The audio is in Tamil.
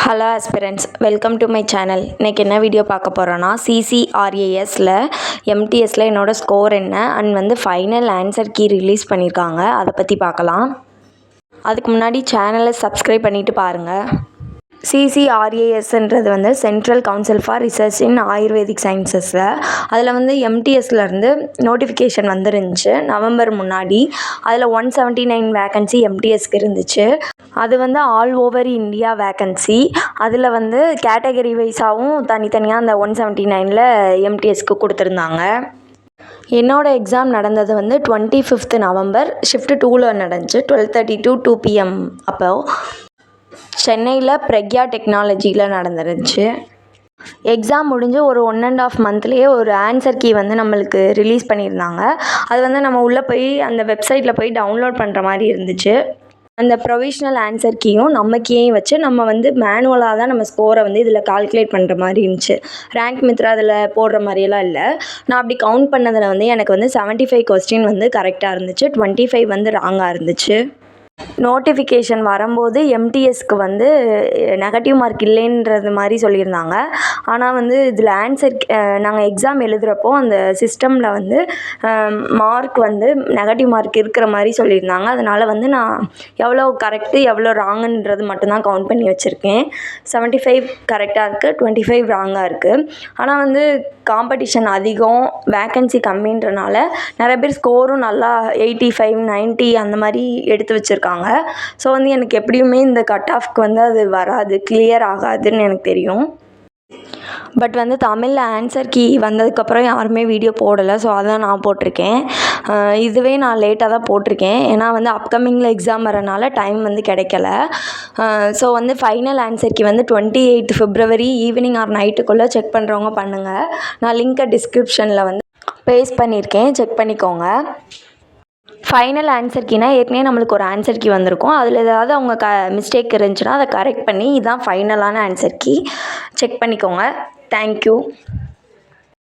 Hello aspirants, welcome to my channel. இன்றைக்கி என்ன வீடியோ பார்க்க போகிறோன்னா CCRASல MTSல என்னோடய ஸ்கோர் என்ன and final answer key release பண்ணியிருக்காங்க. அதை பற்றி பார்க்கலாம். அதுக்கு முன்னாடி சேனலை சப்ஸ்கிரைப் பண்ணிவிட்டு பாருங்கள். CCRASன்றது central council for research in ayurvedic சயின்சஸில் அதில் MTSலேருந்து நோட்டிஃபிகேஷன் வந்துருந்துச்சு நவம்பர் முன்னாடி. அதில் 179 வேக்கன்சி MTSக்கு இருந்துச்சு. அது ஆல் ஓவர் இந்தியா வேக்கன்சி. அதில் கேட்டகரி வைஸாகவும் தனித்தனியாக அந்த 179ல் MTSக்கு கொடுத்துருந்தாங்க. என்னோடய எக்ஸாம் நடந்தது 25th நவம்பர் ஷிஃப்ட் 2ல் நடந்துச்சு. 12:30 to 2 PM அப்போது சென்னையில் பிரக்யா டெக்னாலஜியில் நடந்துருந்துச்சு. எக்ஸாம் முடிஞ்சு ஒரு 1.5 மந்த்லேயே ஒரு ஆன்சர் கீ நம்மளுக்கு ரிலீஸ் பண்ணியிருந்தாங்க. அது நம்ம உள்ளே போய் அந்த வெப்சைட்டில் போய் டவுன்லோட் பண்ணுற மாதிரி இருந்துச்சு. அந்த ப்ரொவிஷ்னல் ஆன்சர் கீயும் நம்ம கீயையும் வச்சு நம்ம மேனுவலாக தான் நம்ம ஸ்கோரை இதில் கால்குலேட் பண்ணுற மாதிரி இருந்துச்சு. ரேங்க் மித்ரா அதில் போடுற மாதிரியெல்லாம் இல்லை. நான் அப்படி கவுண்ட் பண்ணதில் எனக்கு 75 கொஸ்டின் கரெக்டாக இருந்துச்சு. 25 ராங்காக இருந்துச்சு. நோட்டிஃபிகேஷன் வரும்போது MTSக்கு நெகட்டிவ் மார்க் இல்லைன்றது மாதிரி சொல்லியிருந்தாங்க. ஆனால் இதில் ஆன்சர் நாங்கள் எக்ஸாம் எழுதுகிறப்போ அந்த சிஸ்டமில் மார்க் நெகட்டிவ் மார்க் இருக்கிற மாதிரி சொல்லியிருந்தாங்க. அதனால் நான் எவ்வளோ கரெக்டு எவ்வளோ ராங்குன்றது மட்டும்தான் கவுண்ட் பண்ணி வச்சுருக்கேன். 75 கரெக்டாக இருக்குது, 25 ராங்காக இருக்குது. ஆனால் காம்படிஷன் அதிகம், வேக்கன்சி கம்மின்றனால நிறைய பேர் ஸ்கோரும் நல்லா 85 90 அந்த மாதிரி எடுத்து வச்சுருக்காங்க. ஸோ எனக்கு எப்படியுமே இந்த கட் ஆஃப்க்கு அது வராது, கிளியர் ஆகாதுன்னு எனக்கு தெரியும். பட் தமிழில் ஆன்சர் கீ வந்ததுக்கப்புறம் யாருமே வீடியோ போடலை. ஸோ அதான் நான் போட்டிருக்கேன். இதுவே நான் லேட்டாக தான் போட்டிருக்கேன். ஏன்னா அப்கமிங்கில் எக்ஸாம் வரனால டைம் கிடைக்கல. So final answer key 28 February evening or நைட்டுக்குள்ளே செக் பண்ணுறவங்க பண்ணுங்கள். நான் லிங்க்கை டிஸ்கிரிப்ஷனில் பேஸ்ட் பண்ணியிருக்கேன், செக் பண்ணிக்கோங்க. ஃபைனல் ஆன்சர் கீனா ஏற்கனவே நம்மளுக்கு ஒரு ஆன்சர் கீ வந்திருக்கும். அதில் ஏதாவது அவங்க மிஸ்டேக் இருந்துச்சுன்னா அதை கரெக்ட் பண்ணி இதுதான் ஃபைனலான ஆன்சர் கீ செக் பண்ணிக்கோங்க. தேங்க்யூ.